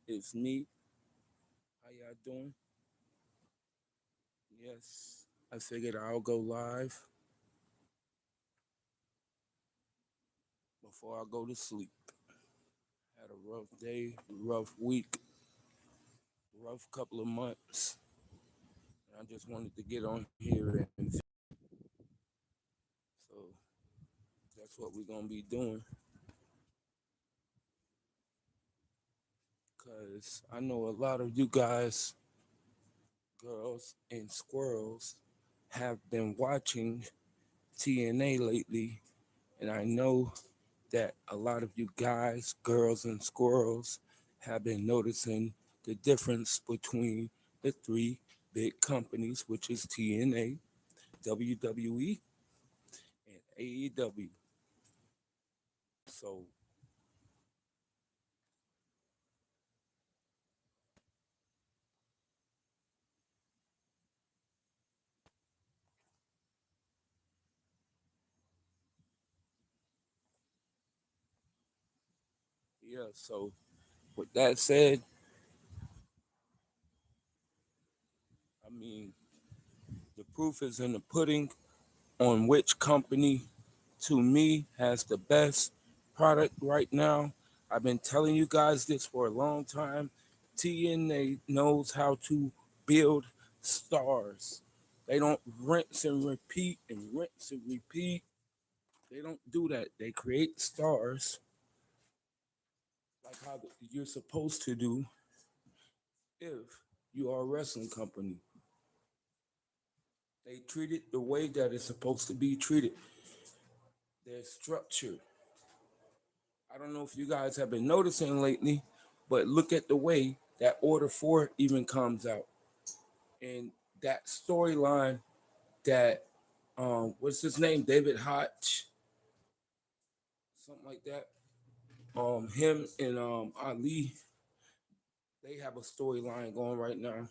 It's me. How y'all doing? Yes, I figured I'll go live before I go to sleep. Had a rough day, rough week, rough couple of months. I just wanted to get on here and so that's what we're gonna be doing. Cause I know a lot of you guys, girls and squirrels, have been watching TNA lately, and I know that a lot of you guys, girls, and squirrels have been noticing the difference between the three big companies, which is TNA, WWE, and AEW. So, yeah, so with that said, I mean, the proof is in the pudding on which company, to me, has the best product right now. I've been telling you guys this for a long time. TNA knows how to build stars. They don't rinse and repeat and rinse and repeat. They don't do that. They create stars like how you're supposed to do if you are a wrestling company. They treat it the way that it's supposed to be treated. Their structure. I don't know if you guys have been noticing lately, but look at the way that Order 4 even comes out. And that storyline that what's his name? David Hotch, something like that. Him and Ali, they have a storyline going right now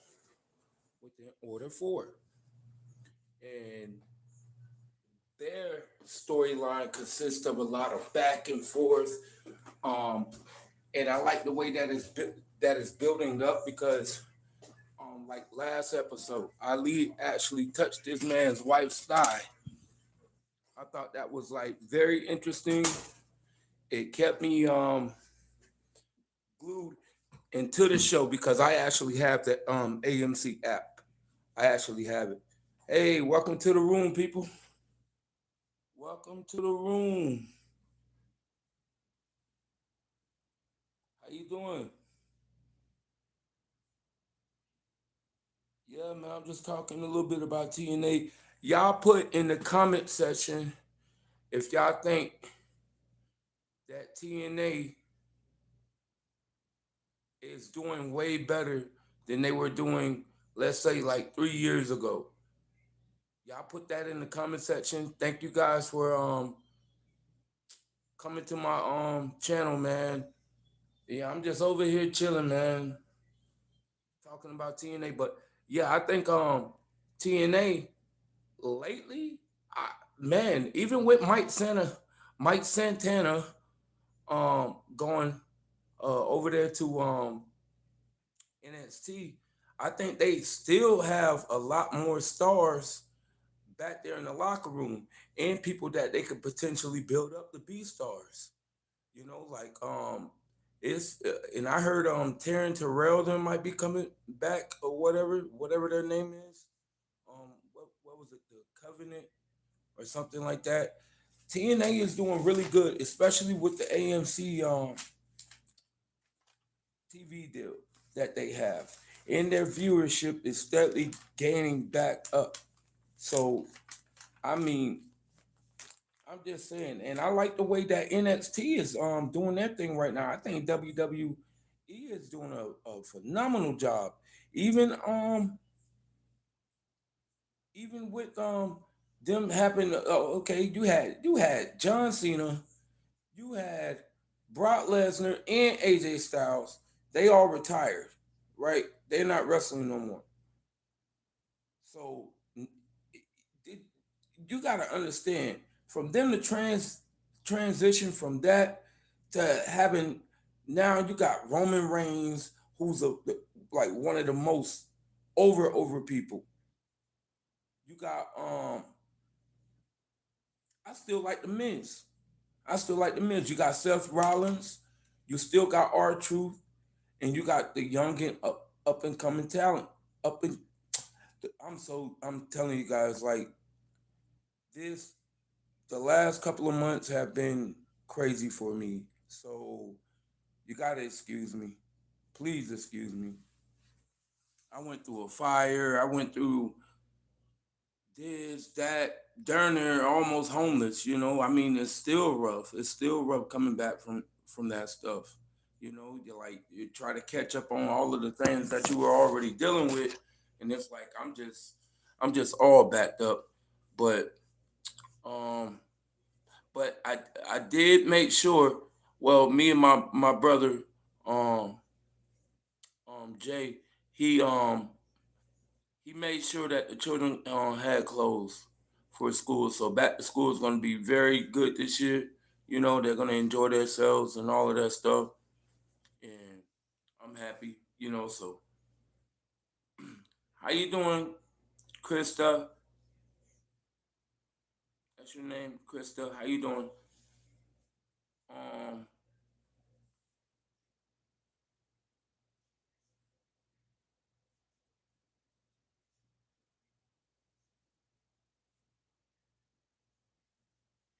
within Order 4. And their storyline consists of a lot of back and forth. Um, and I like the way that is building up because like last episode, Ali actually touched this man's wife's thigh. I thought that was like very interesting. It kept me glued into the show because I actually have the AMC app. I actually have it. Hey, welcome to the room, people. Welcome to the room. How you doing? Yeah, man, I'm just talking a little bit about TNA. Y'all put in the comment section if y'all think that TNA is doing way better than they were doing, let's say, like 3 years ago. Y'all put that in the comment section. Thank you guys for coming to my channel, man. Yeah, I'm just over here chilling, man, talking about TNA. But yeah, I think TNA lately, man, even with Mike Santana going over there to NXT, I think they still have a lot more stars back there in the locker room and people that they could potentially build up to be stars. You know, like it's and I heard Taryn Terrell them might be coming back or whatever their name is. What was it, the Covenant or something like that. TNA is doing really good, especially with the AMC TV deal that they have. And their viewership is steadily gaining back up. So, I mean, I'm just saying, and I like the way that NXT is doing their thing right now. I think WWE is doing a phenomenal job. Even even with them having okay, you had John Cena, you had Brock Lesnar and AJ Styles. They all retired, right? They're not wrestling no more. So it- you got to understand from them to transition from that to having Now you got Roman Reigns, who's like one of the most over people. You got I still like the Miz. I still like the Miz. You got Seth Rollins. You still got R Truth, and you got the young and up and coming talent. Up and I'm telling you guys, like this, the last couple of months have been crazy for me. So you gotta excuse me. Please excuse me. I went through a fire. I went through this, that, Durner, almost homeless. I mean, it's still rough. It's still rough coming back from that stuff. You try to catch up on all of the things that you were already dealing with, and it's like I'm just all backed up. But um, but I did make sure. Well, me and my brother, um, Jay, he he made sure that the children had clothes for school. So back to school is going to be very good this year. They're going to enjoy themselves and all of that stuff. And I'm happy. So how you doing, Krista? That's your name, Krista. How you doing? Um,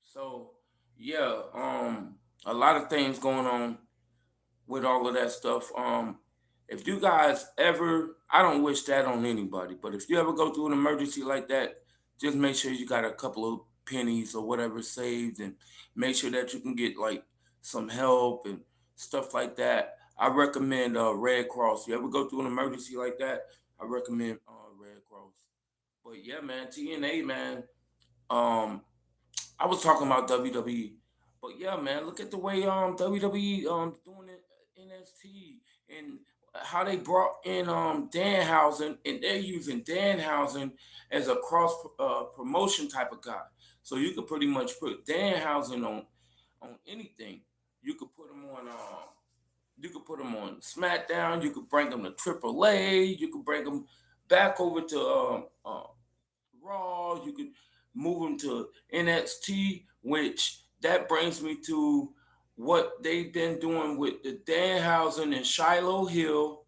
so yeah, a lot of things going on with all of that stuff. If you guys ever, I don't wish that on anybody, but if you ever go through an emergency like that, just make sure you got a couple of pennies or whatever saved, and make sure that you can get like some help and stuff like that. I recommend Red Cross. You ever go through an emergency like that, I recommend Red Cross. But yeah, man, TNA, man. Um, I was talking about WWE, but yeah, man, look at the way WWE doing it NXT, and how they brought in Danhausen, and they're using Danhausen as a cross promotion type of guy. So you could pretty much put Danhausen on anything. You could put him on SmackDown. You could bring him to AAA. You could bring him back over to Raw. You could move them to NXT, which that brings me to what they've been doing with the Danhausen and Shiloh Hill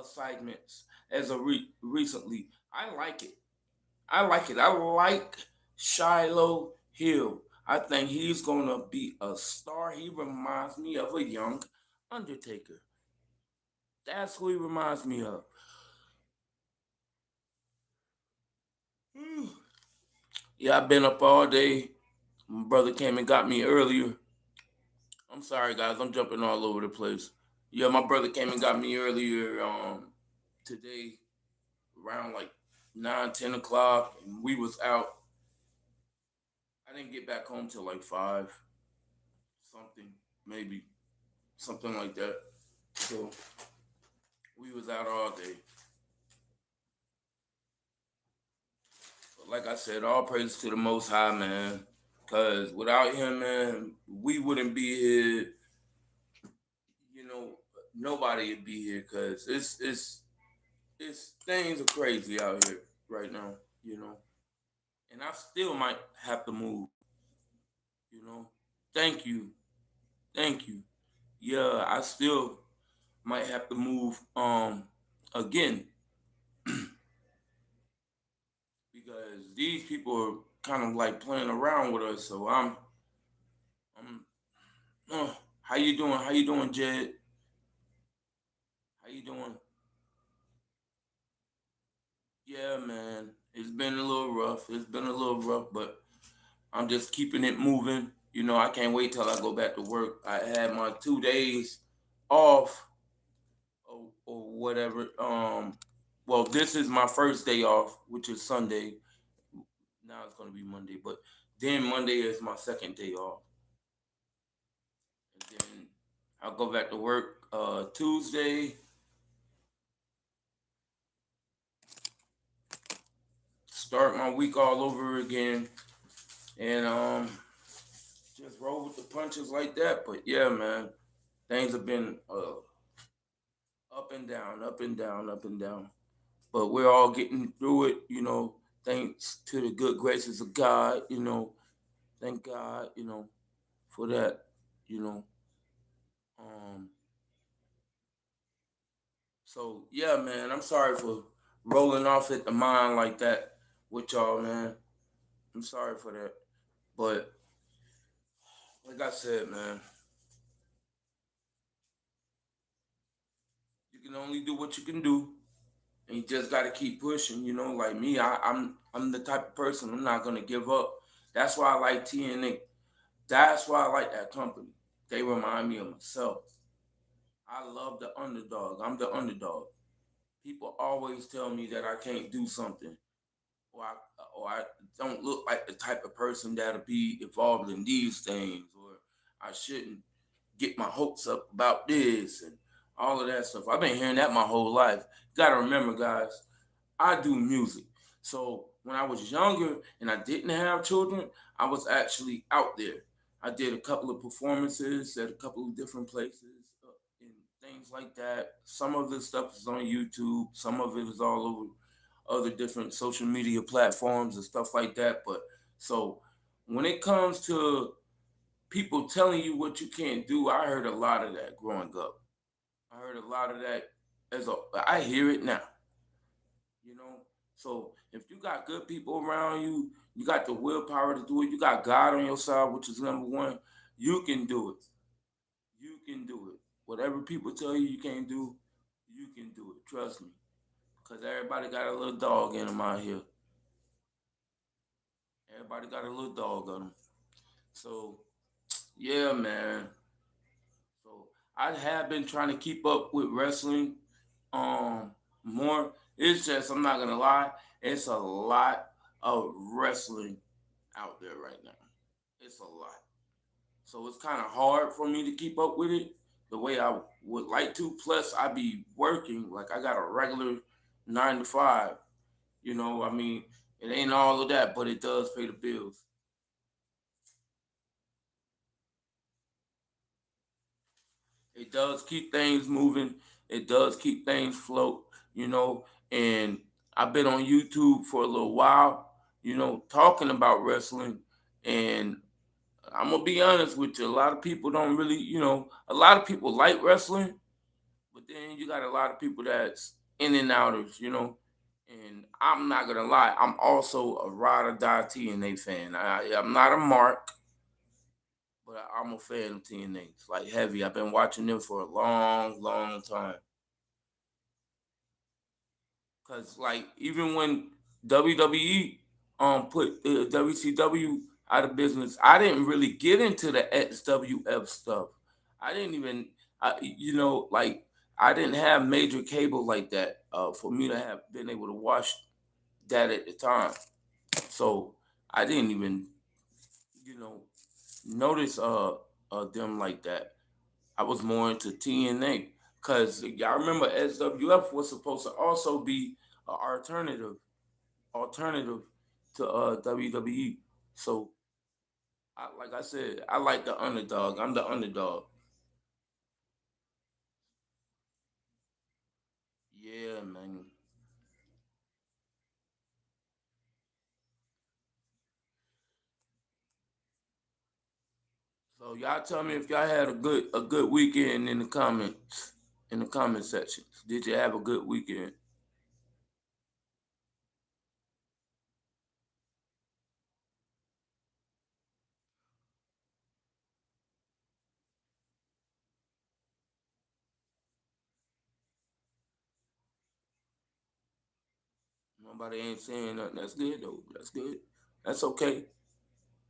segments as of recently. I like it. I like it. I like Shiloh Hill. I think he's gonna be a star. He reminds me of a young Undertaker. That's who he reminds me of. Yeah, I've been up all day. My brother came and got me earlier. I'm sorry, guys. I'm jumping all over the place. Yeah, my brother came and got me earlier today around like 9, 10 o'clock, and we was out. I didn't get back home till like 5, something, maybe something like that. So we was out all day. But like I said, all praise to the Most High, man. Cause without him, man, we wouldn't be here. You know, nobody would be here. Cause it's things are crazy out here right now. You know, and I still might have to move. You know, thank you, thank you. Yeah, I still might have to move again because these people are kind of like playing around with us. So I'm. How you doing? How you doing, Jed? How you doing? Yeah, man. It's been a little rough. It's been a little rough, but I'm just keeping it moving. I can't wait till I go back to work. I had my 2 days off or whatever. Well, this is my first day off, which is Sunday. Now it's gonna be Monday, but then Monday is my second day off, and then I'll go back to work Tuesday. Start my week all over again, and just roll with the punches like that. But yeah, man. Things have been up and down, up and down, up and down. But we're all getting through it, thanks to the good graces of God, thank God, for that, you know. Um, so yeah, man, I'm sorry for rolling off at the mind like that with y'all, man. I'm sorry for that. But like I said, man, you can only do what you can do. And you just gotta keep pushing, like me, I'm the type of person I'm not gonna give up. That's why I like TNA. That's why I like that company. They remind me of myself. I love the underdog. I'm the underdog. People always tell me that I can't do something, or I don't look like the type of person that'll be involved in these things, or I shouldn't get my hopes up about this and all of that stuff. I've been hearing that my whole life. You gotta remember, guys, I do music. So when I was younger and I didn't have children, I was actually out there. I did a couple of performances at a couple of different places and things like that. Some of the stuff is on YouTube. Some of it is all over other different social media platforms and stuff like that. But so when it comes to people telling you what you can't do, I heard a lot of that growing up. I heard a lot of that I hear it now, you know. So if you got good people around you, you got the willpower to do it, you got God on your side, which is number one, you can do it. You can do it. Whatever people tell you can't do, you can do it. Trust me. Because everybody got a little dog in them out here. Everybody got a little dog on them. So, yeah, man. So I have been trying to keep up with wrestling more. It's just, I'm not gonna lie, it's a lot of wrestling out there right now. It's a lot. So it's kind of hard for me to keep up with it the way I would like to. Plus, I be working, like I got a regular 9 to 5. I mean, it ain't all of that, but it does pay the bills. It does keep things moving. It does keep things float, and I've been on YouTube for a little while, talking about wrestling. And I'm gonna be honest with you, a lot of people don't really, a lot of people like wrestling, but then you got a lot of people that's in and outers, And I'm not gonna lie, I'm also a ride or die TNA fan. I'm not a mark, but I'm a fan of TNA. It's like heavy. I've been watching them for a long, long time. Cause like even when WWE put WCW out of business, I didn't really get into the XWF stuff. I didn't even, like I didn't have major cable like that for me to have been able to watch that at the time. So I didn't even, you know, notice them like that. I was more into TNA because y'all remember SWF was supposed to also be an alternative to WWE. So, like I said, I like the underdog. I'm the underdog. Yeah, man. So y'all tell me if y'all had a good weekend in the comments, in the comment sections. Did you have a good weekend? Nobody ain't saying nothing. That's good though. That's good. That's okay.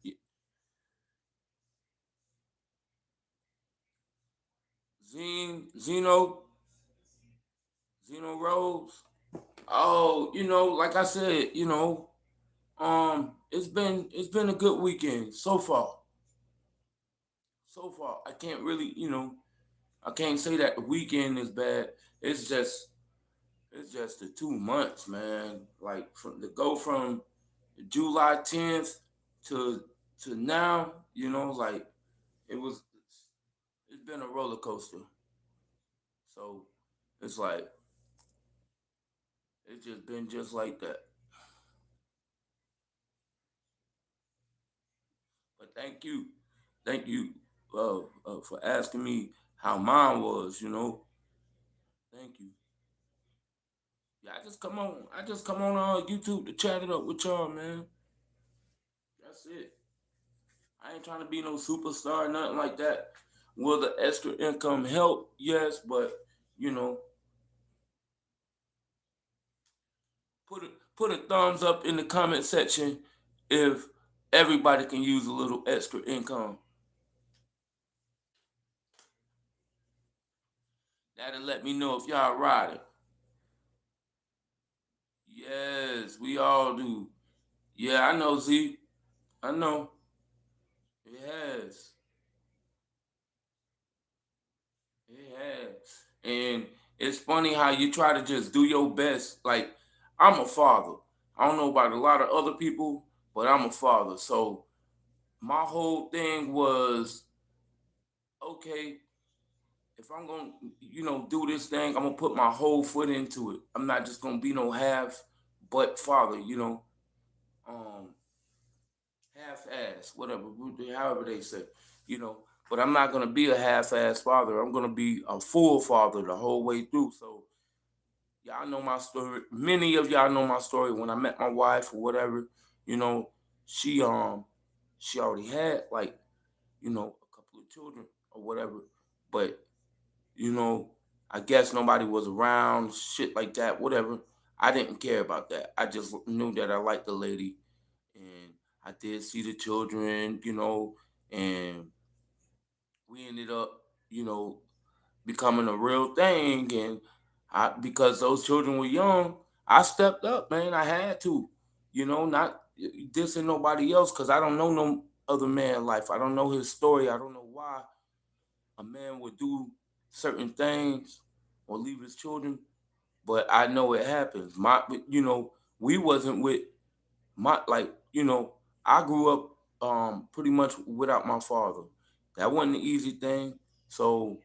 Y- Zeno, Zeno Rose. Oh, like I said, it's been a good weekend so far. So far, I can't really, I can't say that the weekend is bad. It's just, it's just the 2 months, man. Like from July 10th to now, like it was, it's been a roller coaster. So it's like it's just been just like that. But thank you for asking me how mine was. Thank you. Yeah, I just come on YouTube to chat it up with y'all, man. That's it. I ain't trying to be no superstar, nothing like that. Will the extra income help? Yes, but you know, put a thumbs up in the comment section if everybody can use a little extra income. That'll let me know if y'all ride it. Yes, we all do. Yeah, I know, Z. I know. It has. It has. And it's funny how you try to just do your best. Like, I'm a father. I don't know about a lot of other people, but I'm a father. So my whole thing was, okay, if I'm gonna, do this thing, I'm gonna put my whole foot into it. I'm not just gonna be no half but father, um, half ass, whatever, however they say, you know. But I'm not gonna be a half ass father. I'm gonna be a full father the whole way through. So y'all know my story. Many of y'all know my story. When I met my wife or whatever, you know, she she already had like, a couple of children or whatever. But, you know, I guess nobody was around, shit like that, whatever. I didn't care about that. I just knew that I liked the lady and I did see the children, and we ended up, you know, becoming a real thing. And because those children were young, I stepped up, man. I had to, not dissing nobody else because I don't know no other man life. I don't know his story. I don't know why a man would do certain things or leave his children, but I know it happens. We wasn't with my like, I grew up pretty much without my father. That wasn't an easy thing. So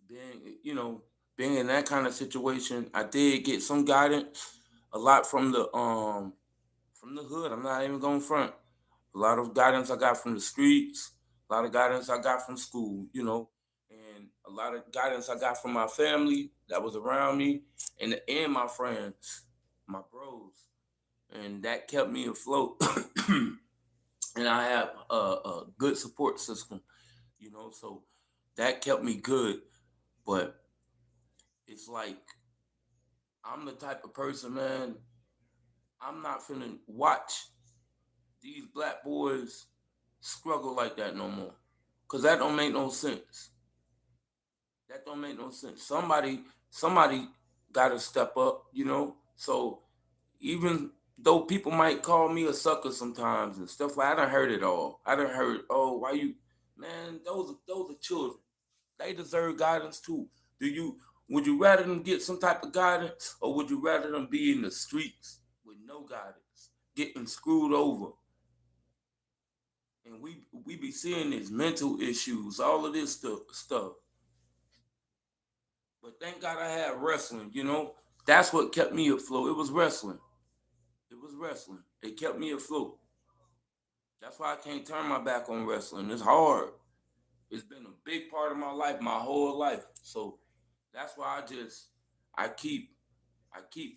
being you know being in that kind of situation, I did get some guidance, a lot from the hood. I'm not even going front. A lot of guidance I got from the streets, a lot of guidance I got from school, and a lot of guidance I got from my family that was around me, and my friends, my bros, and that kept me afloat. And I have a good support system, so that kept me good. But it's like I'm the type of person, man. I'm not finna watch these black boys struggle like that no more, cause that don't make no sense. That don't make no sense. Somebody got to step up, So even though people might call me a sucker sometimes and stuff like, I done heard it all. I done heard, oh, why you, man? Those are children. They deserve guidance too. Do you? Would you rather them get some type of guidance, or would you rather them be in the streets with no guidance, getting screwed over? And we be seeing these mental issues, all of this stuff. But thank God I had wrestling. That's what kept me afloat. It was wrestling. It was wrestling. It kept me afloat. That's why I can't turn my back on wrestling. It's hard. It's been a big part of my life, my whole life. So that's why I keep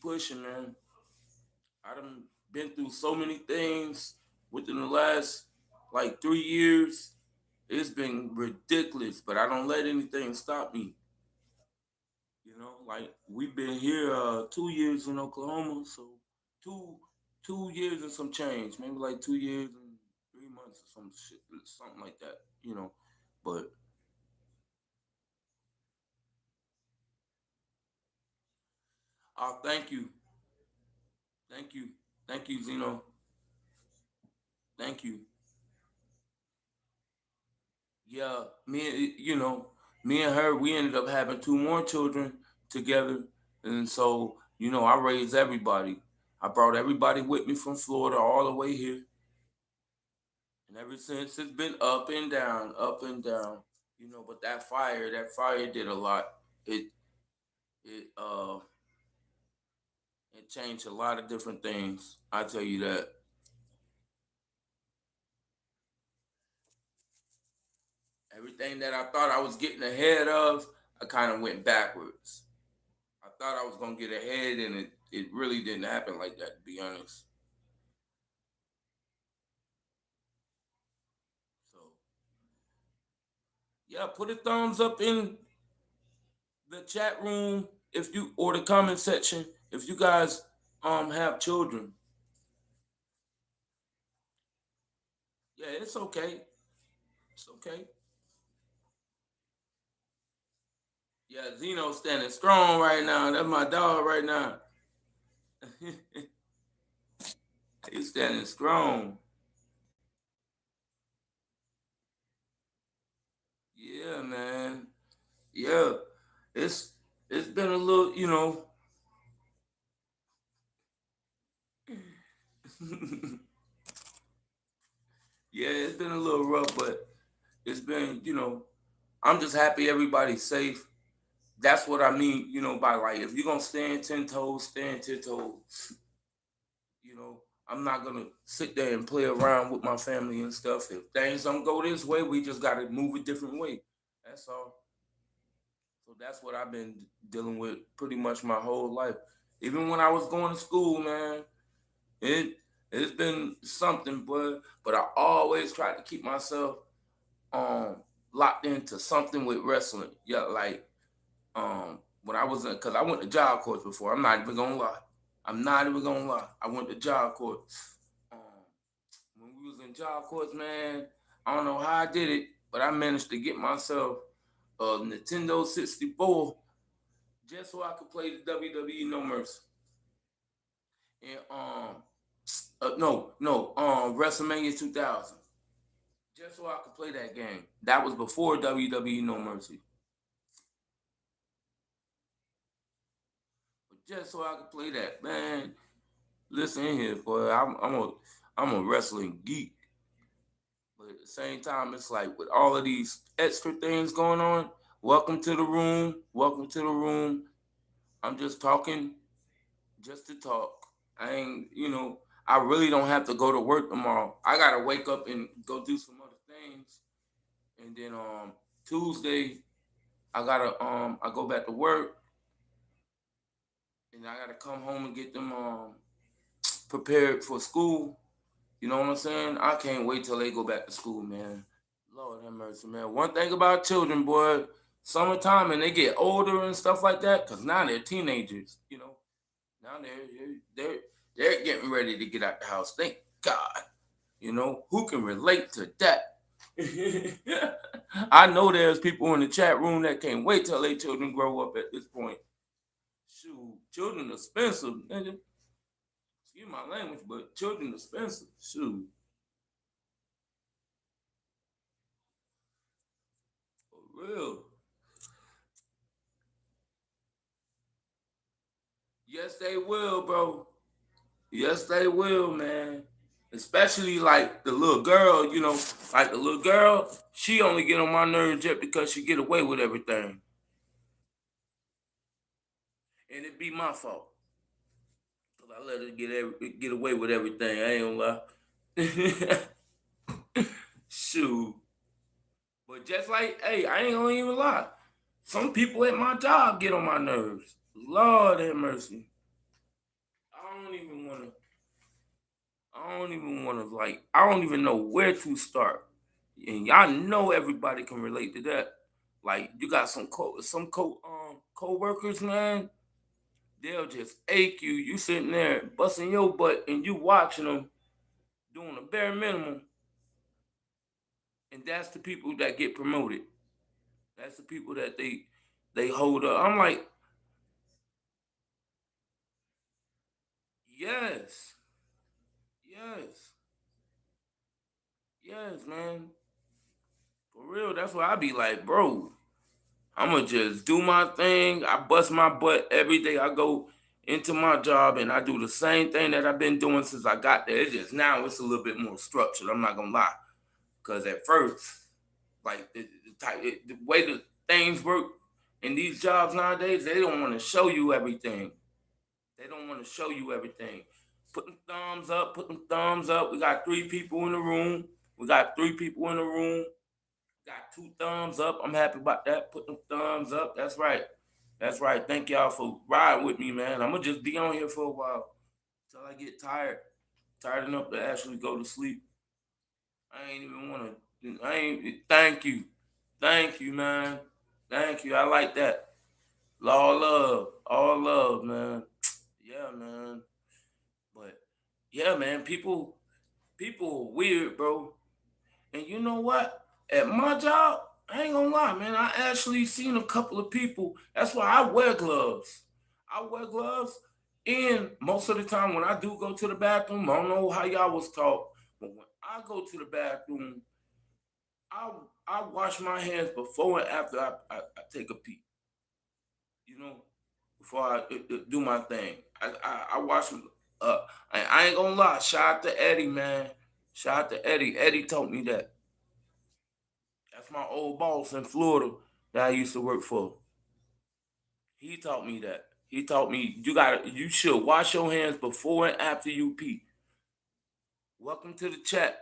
pushing, man. I done been through so many things within the last like 3 years. It's been ridiculous, but I don't let anything stop me. Like we've been here 2 years in Oklahoma, so two 2 years and some change, maybe like 2 years and 3 months or some shit, something like that. But thank you, thank you, Zeno, thank you. Yeah, me and her, we ended up having two more children together, and so I raised everybody. I brought everybody with me from Florida all the way here, and ever since it's been up and down, up and down. But that fire did a lot. It it uh it changed a lot of different things. I tell you that. Everything that I thought I was getting ahead of, I kind of went backwards. I thought I was gonna get ahead, and it really didn't happen like that. To be honest, so yeah, put a thumbs up in the chat room if you or the comment section if you guys have children. Yeah, it's okay. It's okay. Yeah, Zeno's standing strong right now. That's my dog right now. He's standing strong. Yeah, man. Yeah, it's it's been a little, yeah, it's been a little rough, but it's been, I'm just happy everybody's safe. That's what I mean, by like if you're gonna stand 10 toes, stand 10 toes. I'm not gonna sit there and play around with my family and stuff. If things don't go this way, we just gotta move a different way. That's all. So that's what I've been dealing with pretty much my whole life. Even when I was going to school, man, it it's been something, but I always tried to keep myself um locked into something with wrestling. Yeah, like when I was in, cause I went to job course before. I'm not even gonna lie. I'm not even gonna lie. I went to job course. Um, when we was in job course, man, I don't know how I did it, but I managed to get myself a Nintendo 64 just so I could play the WWE No Mercy. And WrestleMania 2000. Just so I could play that game. That was before WWE No Mercy. But just so I could play that, man. Listen in here, boy. I'm a wrestling geek. But at the same time, it's like with all of these extra things going on. Welcome to the room. Welcome to the room. I'm just talking just to talk. I ain't, I really don't have to go to work tomorrow. I gotta wake up and go do some other things. And then Tuesday I go back to work and I gotta come home and get them prepared for school. You know what I'm saying? I can't wait till they go back to school, man. Lord have mercy, man. One thing about children, boy, summertime and they get older and stuff like that, because now they're teenagers, Now they're they're getting ready to get out the house. Thank God. Who can relate to that? I know there's people in the chat room that can't wait till their children grow up at this point. Shoot, children are expensive, nigga. Excuse my language, but children are expensive. Shoot, for real. Yes, they will, bro. Yes, they will, man. Especially like the little girl, like the little girl, she only get on my nerves just because she get away with everything. And it be my fault. Cause I let her get away with everything. I ain't gonna lie. Shoot. But just like, hey, I ain't gonna even lie. Some people at my job get on my nerves. Lord have mercy. I don't even wanna I don't even know where to start. And y'all know everybody can relate to that. Like you got co-workers, man, they'll just ache you. You sitting there busting your butt and you watching them doing the bare minimum, and that's the people that get promoted. That's the people that they hold up. I'm like, yes, yes, yes, man. For real, that's why I be like, bro, I'ma just do my thing. I bust my butt every day. I go into my job and I do the same thing that I've been doing since I got there. It's just now it's a little bit more structured. I'm not gonna lie, because at first, like the way the things work in these jobs nowadays, they don't want to show you everything. They don't want to show you everything. Put them thumbs up, put them thumbs up. We got 3 people in the room. We got 3 people in the room. Got 2 thumbs up. I'm happy about that. Put them thumbs up. That's right. That's right. Thank y'all for riding with me, man. I'm gonna just be on here for a while until I get tired enough to actually go to sleep. I ain't even wanna. I ain't. Thank you, man. Thank you. I like that. All love, man. Yeah, man. But yeah, man. People are weird, bro. And you know what? At my job, I ain't gonna lie, man. I actually seen a couple of people. That's why I wear gloves. I wear gloves. And most of the time when I do go to the bathroom, I don't know how y'all was taught, but when I go to the bathroom, I I wash my hands before and after I take a pee. You know, before I do my thing. I wash them up. I ain't gonna lie. Shout out to Eddie, man. Shout out to Eddie. Eddie told me that. That's my old boss in Florida that I used to work for. He taught me that. He taught me you should wash your hands before and after you pee. Welcome to the chat.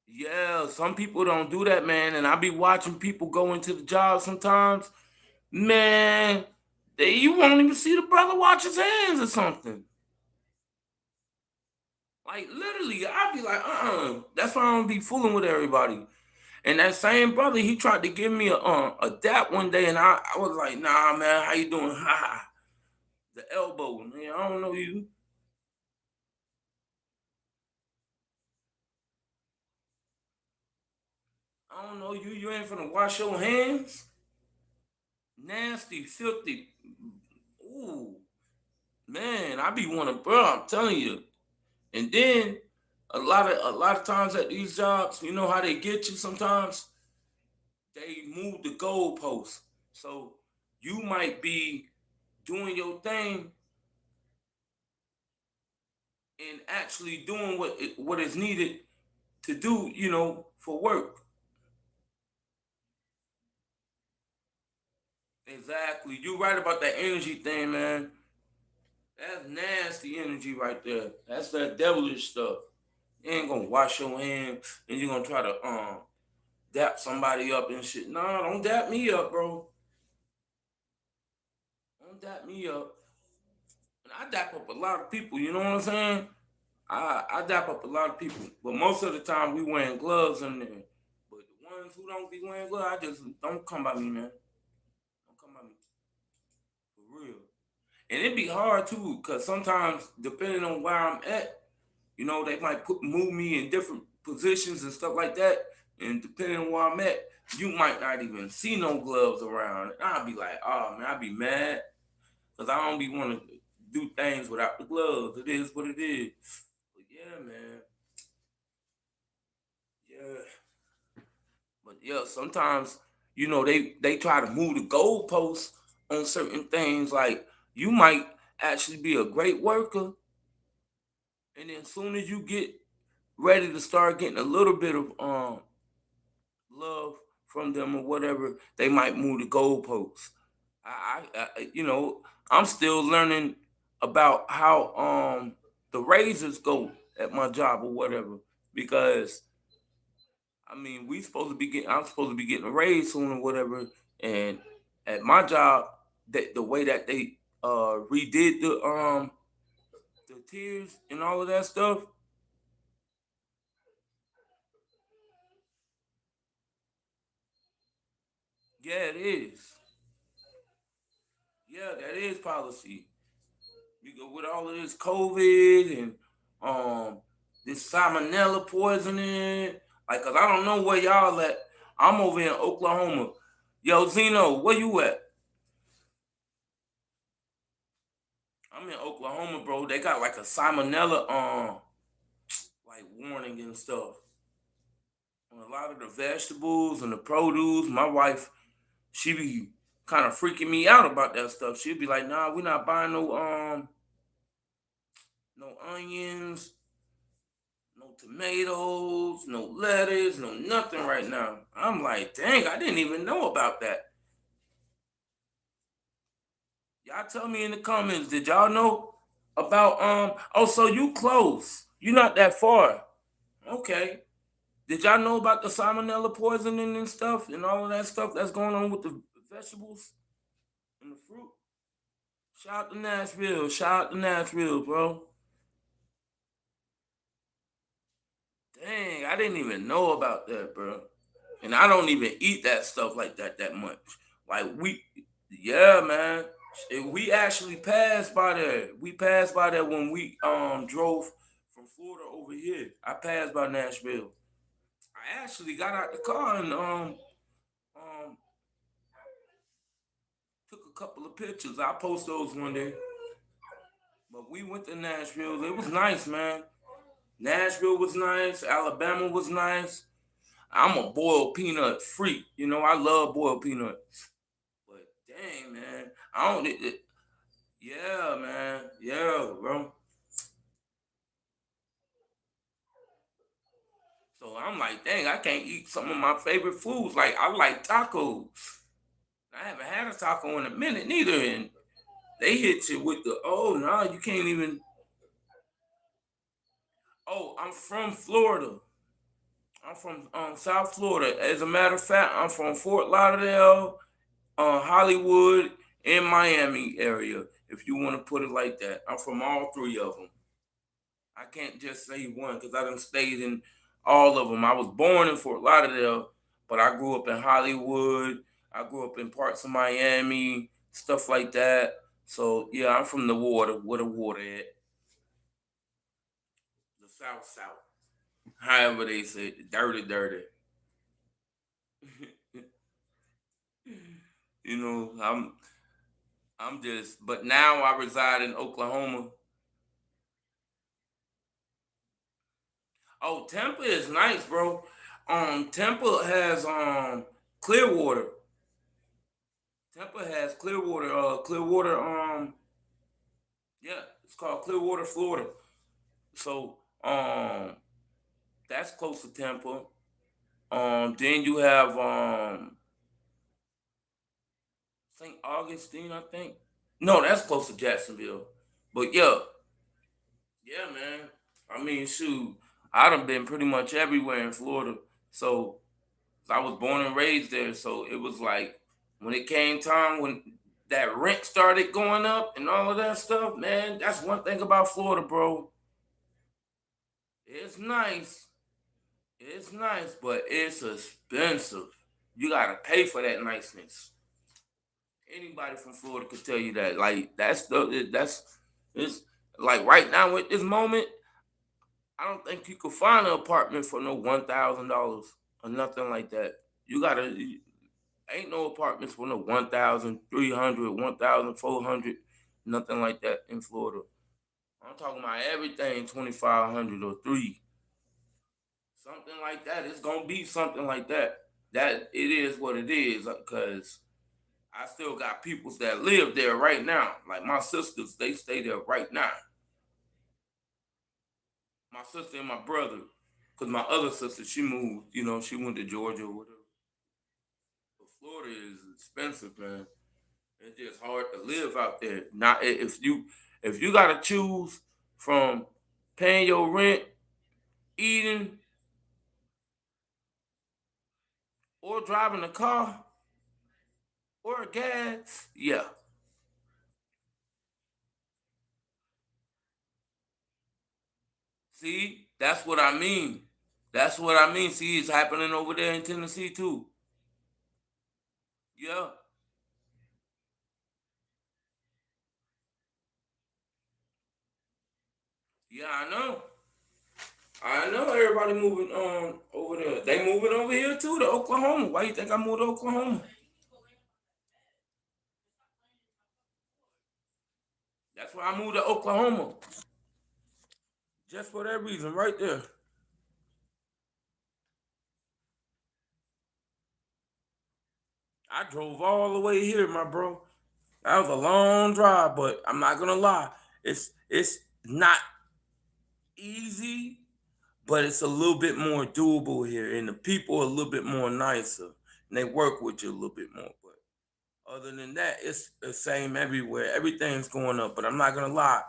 Yeah, some people don't do that, man. And I be watching people go into the job sometimes. Man, you won't even see the brother wash his hands or something. Like literally, I'd be like, That's why I don't be fooling with everybody. And that same brother, he tried to give me a dap one day, and I was like, nah, man, how you doing? Ha ha. The elbow, man. I don't know you. I don't know you. You ain't finna wash your hands. Nasty, filthy. Ooh, man, I be wanna, bro. I'm telling you. And then a lot of times at these jobs, you know how they get you sometimes. They move the goalposts, so you might be doing your thing and actually doing what is needed to do, for work. Exactly. You're right about that energy thing, man. That's nasty energy right there. That's that devilish stuff. You ain't gonna wash your hands and you're gonna try to dap somebody up and shit. Nah, don't dap me up, bro. Don't dap me up. And I dap up a lot of people, you know what I'm saying? I dap up a lot of people. But most of the time we wearing gloves in there. But the ones who don't be wearing gloves, I just don't come by me, man. Don't come by me. For real. And it'd be hard too, because sometimes depending on where I'm at, they might move me in different positions and stuff like that. And depending on where I'm at, you might not even see no gloves around. And I'll be like, oh man, I'll be mad because I don't be want to do things without the gloves. It is what it is. But yeah, man. Yeah. But yeah, sometimes, they try to move the goalposts on certain things. Like you might actually be a great worker, and then as soon as you get ready to start getting a little bit of love from them or whatever, they might move the goalposts. I'm still learning about how the raises go at my job or whatever, because I mean I'm supposed to be getting a raise soon or whatever, and at my job, the way that they redid the tiers and all of that stuff. Yeah, it is. Yeah, that is policy. You go with all of this COVID and this salmonella poisoning. Like, cause I don't know where y'all at. I'm over in Oklahoma. Yo, Zeno, where you at? I'm in Oklahoma, bro. They got like a salmonella like warning and stuff on a lot of the vegetables and the produce. My wife, she be kind of freaking me out about that stuff. She'd be like, "Nah, we not buying no onions, no tomatoes, no lettuce, no nothing right now. I'm like, dang, I didn't even know about that. Y'all tell me in the comments, did y'all know about oh, so you close. You not that far. Okay. Did y'all know about the salmonella poisoning and stuff and all of that stuff that's going on with the vegetables and the fruit? Shout out to Nashville. Shout out to Nashville, bro. Dang, I didn't even know about that, bro. And I don't even eat that stuff like that much. Like yeah, man. We actually passed by there. We passed by there when we drove from Florida over here. I passed by Nashville. I actually got out the car and um took a couple of pictures. I'll post those one day. But we went to Nashville. It was nice, man. Nashville was nice. Alabama was nice. I'm a boiled peanut freak. You know, I love boiled peanuts. But dang, man, I don't. Yeah, man. Yeah, bro. So I'm like, dang, I can't eat some of my favorite foods. Like I like tacos. I haven't had a taco in a minute neither, and they hit you with the oh no, you can't even. Oh, I'm from Florida. I'm from South Florida. As a matter of fact, I'm from Fort Lauderdale, Hollywood, and Miami area. If you want to put it like that, I'm from all three of them. I can't just say one because I done stayed in all of them. I was born in Fort Lauderdale, but I grew up in Hollywood. I grew up in parts of Miami, stuff like that. So yeah, I'm from the water. Where the water at? The South South. However they say it, dirty, dirty. you know, I'm just. But now I reside in Oklahoma. Oh, Tampa is nice, bro. Tampa has Clearwater. Tampa has Clearwater. Clearwater. Yeah, it's called Clearwater, Florida. So, that's close to Tampa. Then you have St. Augustine, I think. No, that's close to Jacksonville. But yeah, yeah, man. I mean, shoot, I done been pretty much everywhere in Florida. So I was born and raised there. So it was like when it came time when that rent started going up and all of that stuff, man. That's one thing about Florida, bro. It's nice. It's nice, but it's expensive. You gotta pay for that niceness. Anybody from Florida could tell you that. Like that's it's like right now at this moment, I don't think you could find an apartment for no $1,000 or nothing like that. You gotta ain't no apartments for no 1,300, 1,400, nothing like that in Florida. I'm talking about everything 2,500 or three. Something like that. It's gonna be something like that. That it is what it is, because I still got peoples that live there right now. Like my sisters, they stay there right now. My sister and my brother, because my other sister, she moved. You know, she went to Georgia or whatever. But Florida is expensive, man. It's just hard to live out there. Not if you gotta choose from paying your rent, eating, or driving a car or gas. Yeah. See, that's what I mean. That's what I mean. See, it's happening over there in Tennessee too. Yeah. Yeah, I know. I know everybody moving on over there. They moving over here too to Oklahoma. Why you think I moved to Oklahoma? That's why I moved to Oklahoma. Just for that reason, right there. I drove all the way here, my bro. That was a long drive, but I'm not gonna lie. It's not easy, but it's a little bit more doable here, and the people are a little bit more nicer, and they work with you a little bit more. But other than that, it's the same everywhere. Everything's going up, but I'm not gonna lie,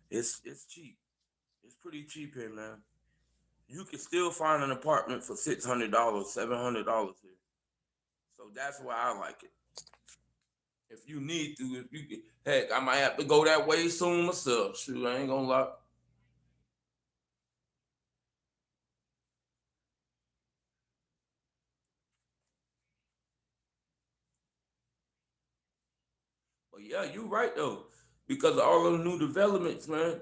it's cheap. It's pretty cheap here, man. You can still find an apartment for $600, $700 here. So that's why I like it. If you need to, if you can, heck, I might have to go that way soon myself. Shoot, I ain't gonna lie. But yeah, you right though, because of all the new developments, man.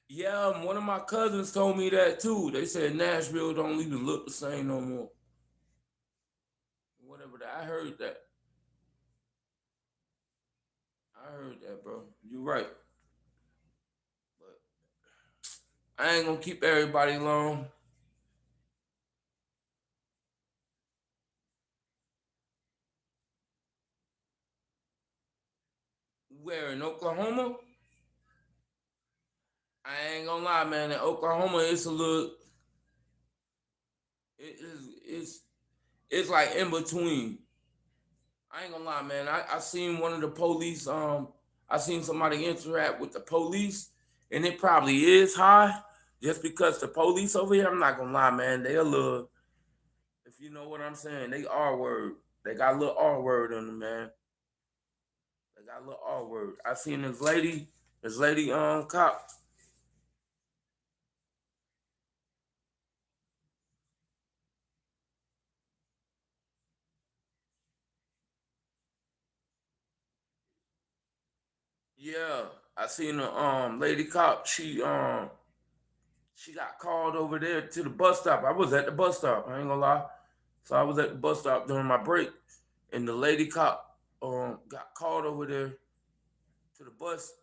Yeah, one of my cousins told me that too. They said Nashville don't even look the same no more. Whatever that, I heard that. I heard that, bro. You right. But I ain't gonna keep everybody long. Where in Oklahoma? I ain't gonna lie, man. In Oklahoma, it's a little. It is. It's like in between. I ain't gonna lie, man. I seen one of the police. I seen somebody interact with the police, and it probably is high, just because the police over here. I'm not gonna lie, man. They a little. If you know what I'm saying, they R word. They got a little R word on them, man. They got a little R word. I seen this lady cop. Yeah, I seen a lady cop. She got called over there to the bus stop. I was at the bus stop. I ain't gonna lie. So I was at the bus stop during my break, and the lady cop got called over there to the bus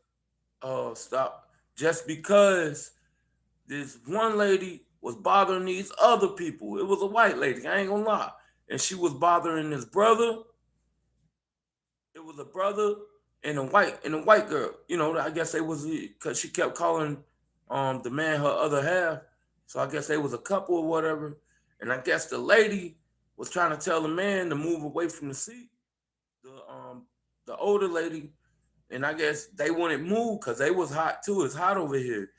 stop just because this one lady was bothering these other people. It was a white lady. I ain't gonna lie, and she was bothering this brother. It was a brother and a white girl. You know, I guess they was because she kept calling the man her other half. So I guess they was a couple or whatever. And I guess the lady was trying to tell the man to move away from the seat. The older lady, and I guess they wouldn't move because they was hot too. It's hot over here.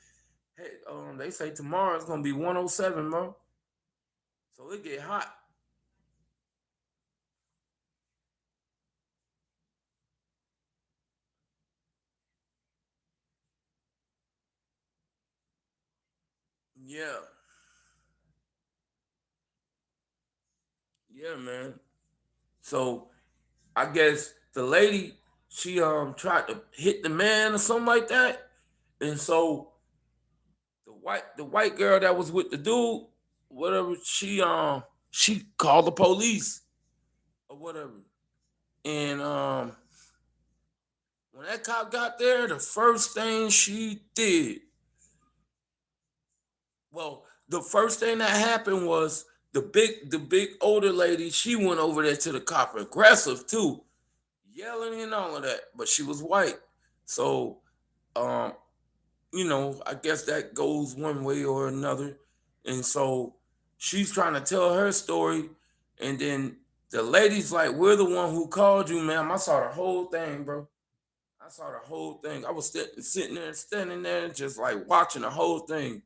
Hey, they say tomorrow it's gonna be 107, bro. So it get hot. Yeah, yeah, man. So I guess the lady she tried to hit the man or something like that, and so the white girl that was with the dude, whatever, she called the police or whatever, and when that cop got there, the first thing she did, well, the first thing that happened was the big older lady. She went over there to the cop, aggressive too, yelling and all of that, but she was white, so um I guess that goes one way or another. And so she's trying to tell her story. And then the lady's like, we're the one who called you, ma'am. I saw the whole thing, bro. I saw the whole thing. I was sitting there, standing there, just like watching the whole thing.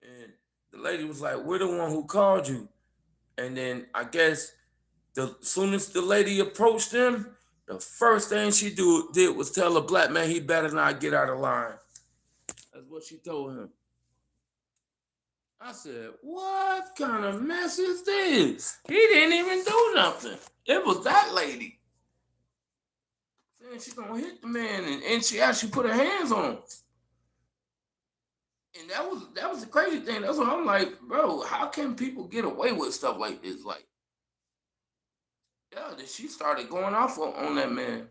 And the lady was like, we're the one who called you. And then I guess the soon as the lady approached him, the first thing she did was tell a black man he better not get out of line. That's what she told him. I said, what kind of mess is this? He didn't even do nothing. It was that lady saying she gonna hit the man, and she actually put her hands on him. And that was the crazy thing. That's what I'm like, bro. How can people get away with stuff like this? Like, yeah, that she started going off on that man.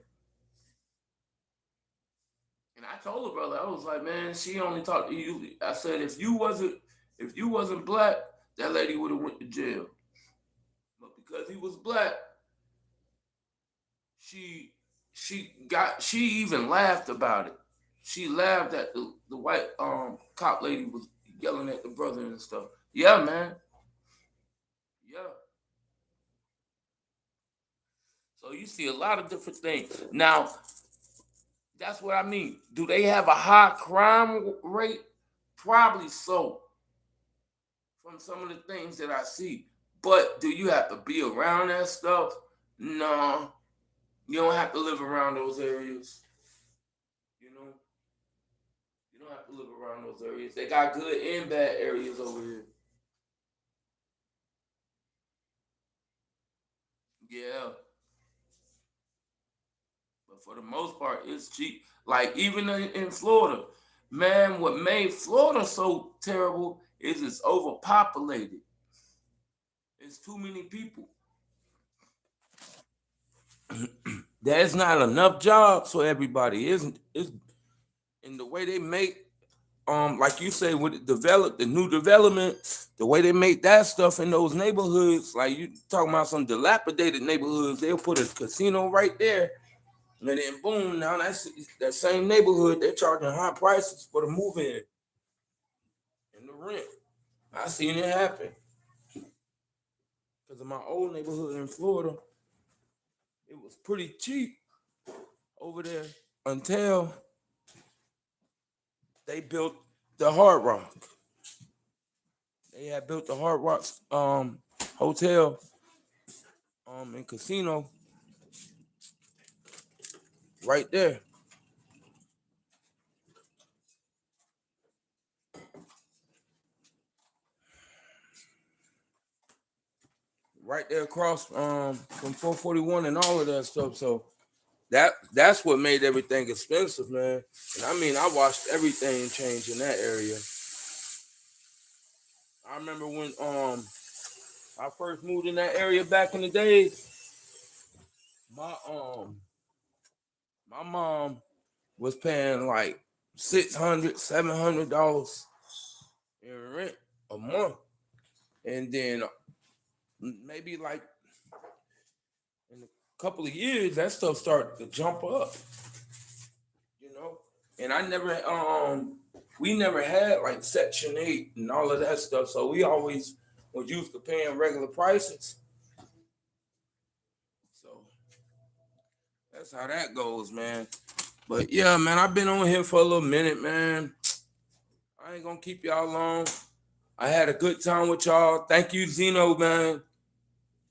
And I told her, brother, I was like, man, she only talked to you. I said, if you wasn't black, that lady would have went to jail. But because he was black, she she even laughed about it. She laughed at the white cop lady was yelling at the brother and stuff. Yeah, man. Yeah. So you see a lot of different things. Now, that's what I mean. Do they have a high crime rate? Probably so, from some of the things that I see. But do you have to be around that stuff? No. You don't have to live around those areas. You know, you don't have to live around those areas. They got good and bad areas over here. Yeah, but for the most part, it's cheap. Like even in Florida, man, what made Florida so terrible is it's overpopulated. It's too many people. There's not enough jobs for everybody. Isn't it's in the way they make like you say with the new development, the way they make that stuff in those neighborhoods, like you talking about some dilapidated neighborhoods, they'll put a casino right there, and then boom, now that's that same neighborhood they're charging high prices for the move in and the rent. I seen it happen because of my old neighborhood in Florida. It was pretty cheap over there until they built the Hard Rock. They had built the Hard Rock hotel and casino right there. Right there across from 441 and all of that stuff. So that's what made everything expensive, man. And I mean, I watched everything change in that area. I remember when I first moved in that area back in the days, my my mom was paying like 600, $700 in rent a month. And then maybe like in a couple of years that stuff started to jump up, you know. And I never we never had like Section 8 and all of that stuff. So we always was used to paying regular prices. So that's how that goes, man. But yeah, man, I've been on here for a little minute, man. I ain't gonna keep y'all long. I had a good time with y'all. Thank you, Zeno, man.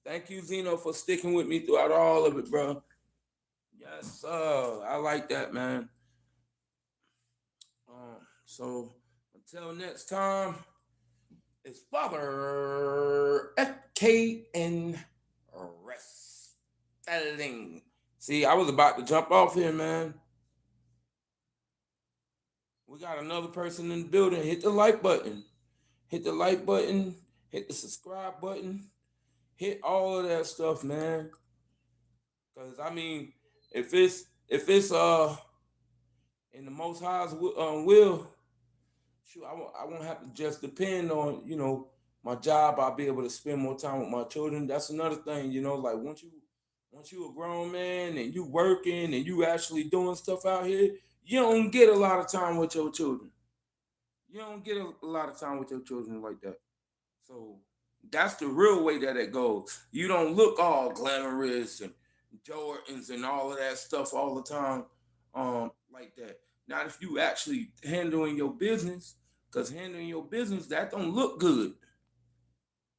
Thank you, Zeno, for sticking with me throughout all of it, bro. Yes, sir. I like that, man. So until next time, it's Father FKN Wrestling. See, I was about to jump off here, man. We got another person in the building. Hit the like button. Hit the like button. Hit the subscribe button. Hit all of that stuff, man. Cause I mean, if it's in the Most High's will, shoot, I won't have to just depend on my job. I'll be able to spend more time with my children. That's another thing, like once you a grown man and you working and you actually doing stuff out here, you don't get a lot of time with your children. You don't get a lot of time with your children like that. So that's the real way that it goes. You don't look all glamorous and Jordans and all of that stuff all the time, like that. Not if you actually handling your business, because handling your business that don't look good.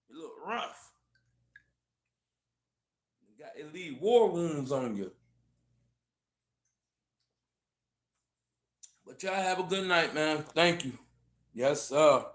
It look rough. It leave war wounds on you. But y'all have a good night, man. Thank you. Yes, sir.